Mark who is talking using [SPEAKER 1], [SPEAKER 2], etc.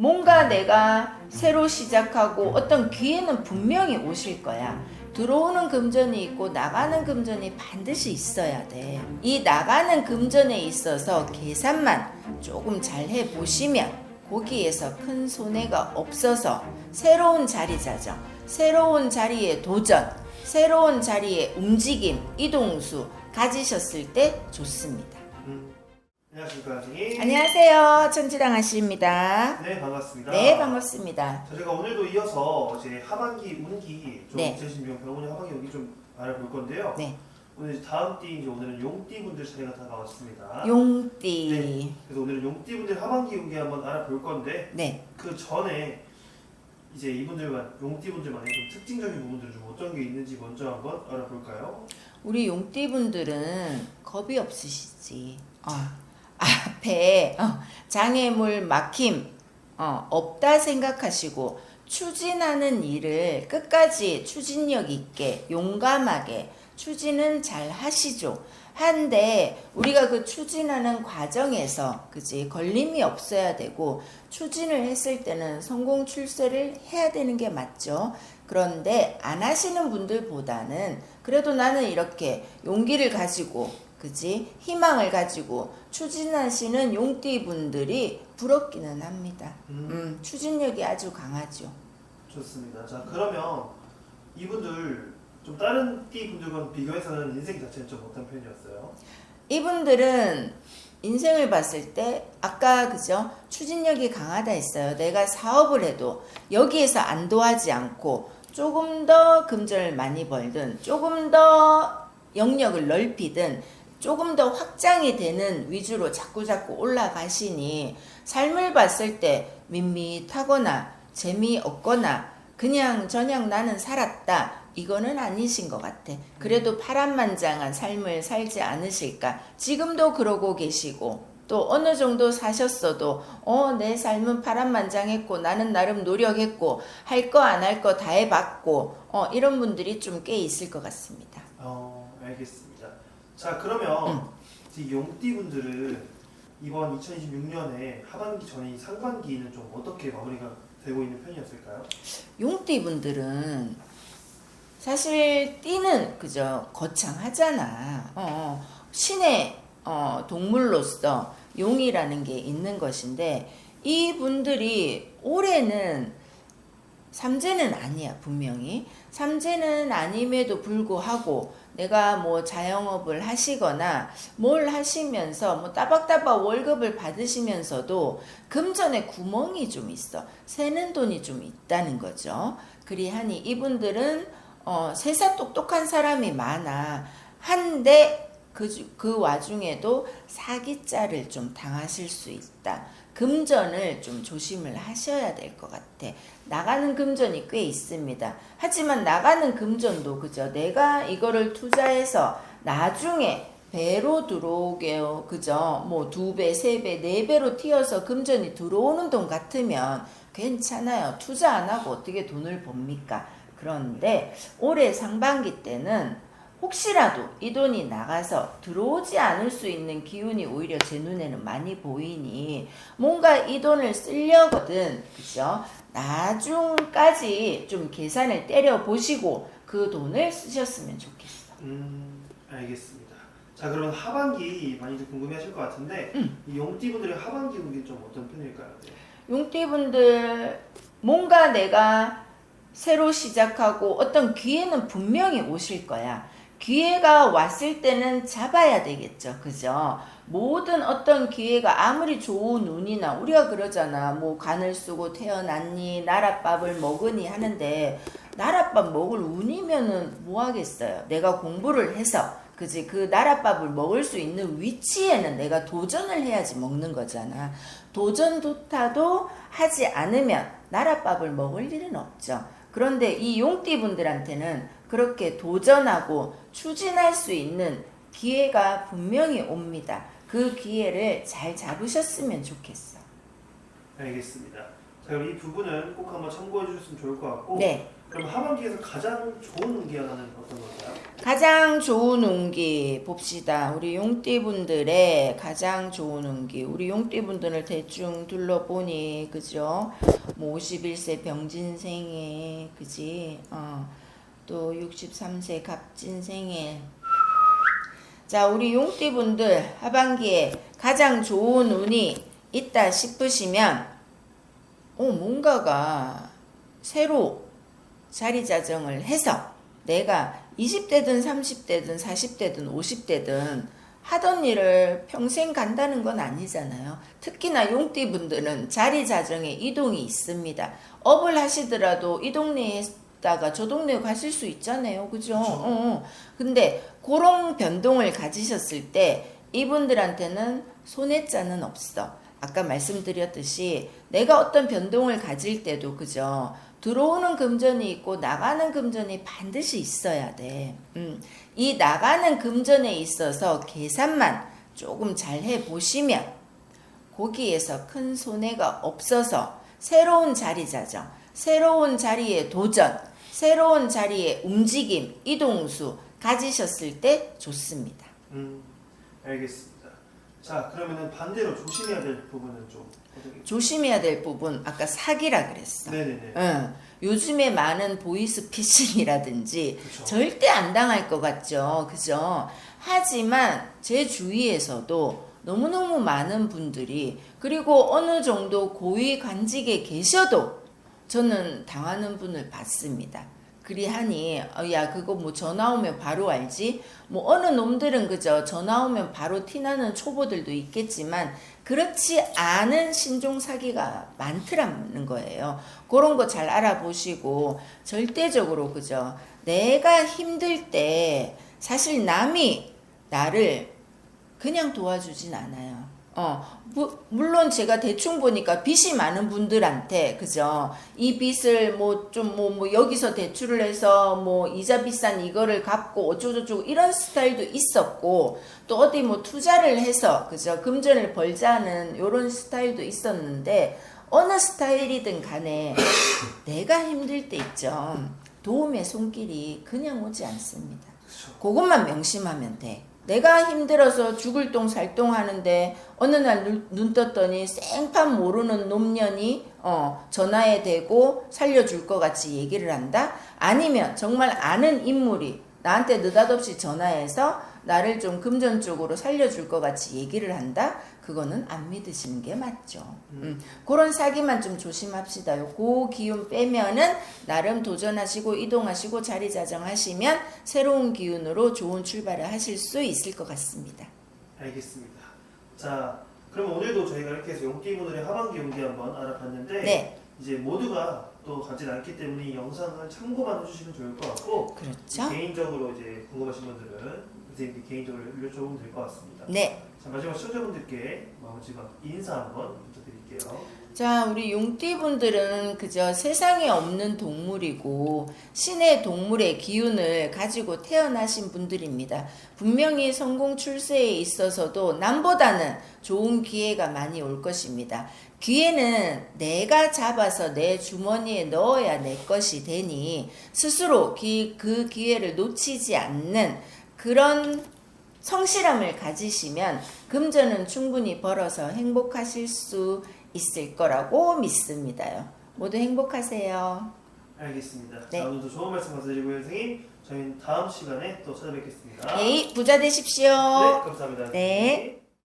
[SPEAKER 1] 뭔가 내가 새로 시작하고 어떤 기회는 분명히 오실 거야. 들어오는 금전이 있고 나가는 금전이 반드시 있어야 돼. 이 나가는 금전에 있어서 계산만 조금 잘 해보시면 거기에서 큰 손해가 없어서 새로운 자리 자정, 새로운 자리의 도전, 새로운 자리의 움직임, 이동수 가지셨을 때 좋습니다.
[SPEAKER 2] 안녕하십니까, 선생님.
[SPEAKER 1] 안녕하세요. 천지당 아씨입니다.
[SPEAKER 2] 네, 반갑습니다.
[SPEAKER 1] 네, 반갑습니다.
[SPEAKER 2] 자, 제가 오늘도 이어서 이제 하반기 운기, 좀
[SPEAKER 1] 네.
[SPEAKER 2] 2016년 병원의 하반기 운기 좀 알아볼 건데요.
[SPEAKER 1] 네.
[SPEAKER 2] 오늘 이제 다음 띠, 이제 오늘은 용띠 분들 차례가 다 나왔습니다.
[SPEAKER 1] 용띠.
[SPEAKER 2] 네. 그래서 오늘은 용띠 분들 하반기 운기 한번 알아볼 건데,
[SPEAKER 1] 네.
[SPEAKER 2] 그 전에 이제 이분들만, 용띠 분들만의 좀 특징적인 부분들 좀 어떤 게 있는지 먼저 한번 알아볼까요?
[SPEAKER 1] 우리 용띠 분들은 겁이 없으시지. 앞에 장애물 막힘 없다 생각하시고 추진하는 일을 끝까지 추진력 있게 용감하게 추진은 잘 하시죠. 한데 우리가 그 추진하는 과정에서 그지 걸림이 없어야 되고 추진을 했을 때는 성공 출세를 해야 되는 게 맞죠. 그런데 안 하시는 분들보다는 그래도 나는 이렇게 용기를 가지고 그지 희망을 가지고 추진하시는 용띠 분들이 부럽기는 합니다. 추진력이 아주 강하죠.
[SPEAKER 2] 좋습니다. 자, 그러면 이분들 좀 다른 띠 분들과 비교해서는 인생 자체는 좀 어떤 편이었어요?
[SPEAKER 1] 이분들은 인생을 봤을 때 아까 그죠 추진력이 강하다 했어요. 내가 사업을 해도 여기에서 안도하지 않고 조금 더 금전을 많이 벌든 조금 더 영역을 넓히든 조금 더 확장이 되는 위주로 자꾸자꾸 올라가시니 삶을 봤을 때 밋밋하거나 재미없거나 그냥 저냥 나는 살았다 이거는 아니신 것 같아. 그래도 파란만장한 삶을 살지 않으실까. 지금도 그러고 계시고 또 어느 정도 사셨어도 내 삶은 파란만장했고 나는 나름 노력했고 할 거 안 할 거 다 해봤고 이런 분들이 좀 꽤 있을 것 같습니다.
[SPEAKER 2] 알겠습니다. 자, 그러면 이 용띠 분들은 이번 2026년에 하반기 전에 이 상반기는 좀 어떻게 마무리가 되고 있는 편이었을까요?
[SPEAKER 1] 용띠 분들은 사실 띠는 그저 거창하잖아. 신의 동물로서 용이라는 게 있는 것인데 이 분들이 올해는 삼재는 아니야. 분명히 삼재는 아님에도 불구하고 내가 뭐 자영업을 하시거나 뭘 하시면서 뭐 따박따박 월급을 받으시면서도 금전에 구멍이 좀 있어. 새는 돈이 좀 있다는 거죠. 그리하니 이분들은 세상 똑똑한 사람이 많아. 한데 그 와중에도 사기자를 좀 당하실 수 있다. 금전을 좀 조심을 하셔야 될 것 같아. 나가는 금전이 꽤 있습니다. 하지만 나가는 금전도 그죠? 내가 이거를 투자해서 나중에 배로 들어오게요. 그죠? 뭐 2배, 3배, 4배로 튀어서 금전이 들어오는 돈 같으면 괜찮아요. 투자 안 하고 어떻게 돈을 법니까? 그런데 올해 상반기 때는 혹시라도 이 돈이 나가서 들어오지 않을 수 있는 기운이 오히려 제 눈에는 많이 보이니 뭔가 이 돈을 쓰려거든 그죠? 나중까지 좀 계산을 때려 보시고 그 돈을 쓰셨으면 좋겠어.
[SPEAKER 2] 알겠습니다. 자, 그러면 하반기 많이들 궁금해하실 것 같은데 이 용띠분들의 하반기 운기 좀 어떤 편일까요? 네.
[SPEAKER 1] 용띠분들 뭔가 내가 새로 시작하고 어떤 기회는 분명히 오실 거야. 기회가 왔을 때는 잡아야 되겠죠. 그죠? 모든 어떤 기회가 아무리 좋은 운이나 우리가 그러잖아. 뭐 간을 쓰고 태어났니 나랏밥을 먹으니 하는데 나랏밥 먹을 운이면은 뭐 하겠어요. 내가 공부를 해서 그지 그 나랏밥을 먹을 수 있는 위치에는 내가 도전을 해야지 먹는 거잖아. 도전조차도 하지 않으면 나랏밥을 먹을 일은 없죠. 그런데 이 용띠 분들한테는 그렇게 도전하고 추진할 수 있는 기회가 분명히 옵니다. 그 기회를 잘 잡으셨으면 좋겠어.
[SPEAKER 2] 알겠습니다. 자, 그럼 이 부분은 꼭 한번 참고해 주셨으면 좋을 것 같고.
[SPEAKER 1] 네.
[SPEAKER 2] 그럼 하반기에서 가장 좋은 운기 하나는 어떤 걸까요?
[SPEAKER 1] 가장 좋은 운기 봅시다. 우리 용띠분들의 가장 좋은 운기. 우리 용띠분들을 대충 둘러보니 그죠? 뭐 51세 병진생에 그지? 또 63세 갑진생에. 자, 우리 용띠분들 하반기에 가장 좋은 운이 있다 싶으시면 뭔가가 새로 자리 자정을 해서 내가 20대든 30대든 40대든 50대든 하던 일을 평생 간다는 건 아니잖아요. 특히나 용띠분들은 자리 자정에 이동이 있습니다. 업을 하시더라도 이 동네에다가 저 동네 가실 수 있잖아요. 그죠? 근데 그런 변동을 가지셨을 때 이분들한테는 손해자는 없어. 아까 말씀드렸듯이 내가 어떤 변동을 가질 때도 그죠? 들어오는 금전이 있고 나가는 금전이 반드시 있어야 돼. 이 나가는 금전에 있어서 계산만 조금 잘 해보시면 거기에서 큰 손해가 없어서 새로운 자리 자정, 새로운 자리의 도전, 새로운 자리의 움직임, 이동수 가지셨을 때 좋습니다.
[SPEAKER 2] 알겠습니다. 자, 그러면은 반대로 조심해야 될 부분은 좀 어떻게?
[SPEAKER 1] 조심해야 될 부분 아까 사기라 그랬어.
[SPEAKER 2] 네네네.
[SPEAKER 1] 요즘에 많은 보이스피싱이라든지
[SPEAKER 2] 그쵸.
[SPEAKER 1] 절대 안 당할 것 같죠. 그죠? 하지만 제 주위에서도 너무너무 많은 분들이 그리고 어느 정도 고위 관직에 계셔도 저는 당하는 분을 봤습니다. 그리하니 야 그거 뭐 전화 오면 바로 알지? 뭐 어느 놈들은 그저 전화 오면 바로 티나는 초보들도 있겠지만 그렇지 않은 신종 사기가 많더라는 거예요. 그런 거 잘 알아보시고 절대적으로 그죠? 내가 힘들 때 사실 남이 나를 그냥 도와주진 않아요. 물론 제가 대충 보니까 빚이 많은 분들한테, 그죠? 이 빚을 뭐 여기서 대출을 해서 뭐 이자 비싼 이거를 갚고 어쩌고저쩌고 이런 스타일도 있었고, 또 어디 뭐 투자를 해서, 그죠? 금전을 벌자는 이런 스타일도 있었는데, 어느 스타일이든 간에 내가 힘들 때 있죠. 도움의 손길이 그냥 오지 않습니다. 그것만 명심하면 돼. 내가 힘들어서 죽을 똥 살 똥 하는데 어느 날 눈 떴더니 생판 모르는 놈년이 전화에 대고 살려줄 것 같이 얘기를 한다? 아니면 정말 아는 인물이 나한테 느닷없이 전화해서 나를 좀 금전적으로 살려줄 것 같이 얘기를 한다? 그거는 안 믿으시는 게 맞죠. 그런 사기만 좀 조심합시다요. 그 기운 빼면은 나름 도전하시고 이동하시고 자리 자정하시면 새로운 기운으로 좋은 출발을 하실 수 있을 것 같습니다.
[SPEAKER 2] 알겠습니다. 자, 그럼 오늘도 저희가 이렇게 해서 용띠분들의 하반기 운기 한번 알아봤는데
[SPEAKER 1] 네.
[SPEAKER 2] 이제 모두가 또 가진 않기 때문에 이 영상을 참고만 해주시면 좋을 것 같고
[SPEAKER 1] 그렇죠.
[SPEAKER 2] 개인적으로 이제 궁금하신 분들은 선생님께 개인적으로 여쭤보면 될 것 같습니다.
[SPEAKER 1] 네.
[SPEAKER 2] 자, 마지막 시청자분들께 마지막 인사 한번 부탁드릴게요.
[SPEAKER 1] 자, 우리 용띠분들은 그저 세상에 없는 동물이고 신의 동물의 기운을 가지고 태어나신 분들입니다. 분명히 성공 출세에 있어서도 남보다는 좋은 기회가 많이 올 것입니다. 기회는 내가 잡아서 내 주머니에 넣어야 내 것이 되니 스스로 그 기회를 놓치지 않는 그런 성실함을 가지시면 금전은 충분히 벌어서 행복하실 수 있을 거라고 믿습니다요. 모두 행복하세요.
[SPEAKER 2] 알겠습니다.
[SPEAKER 1] 네.
[SPEAKER 2] 자, 오늘도 좋은 말씀 감사드리고요, 선생님. 저희는 다음 시간에 또 찾아뵙겠습니다.
[SPEAKER 1] 네, 부자 되십시오.
[SPEAKER 2] 네, 감사합니다.
[SPEAKER 1] 네.
[SPEAKER 2] 선생님.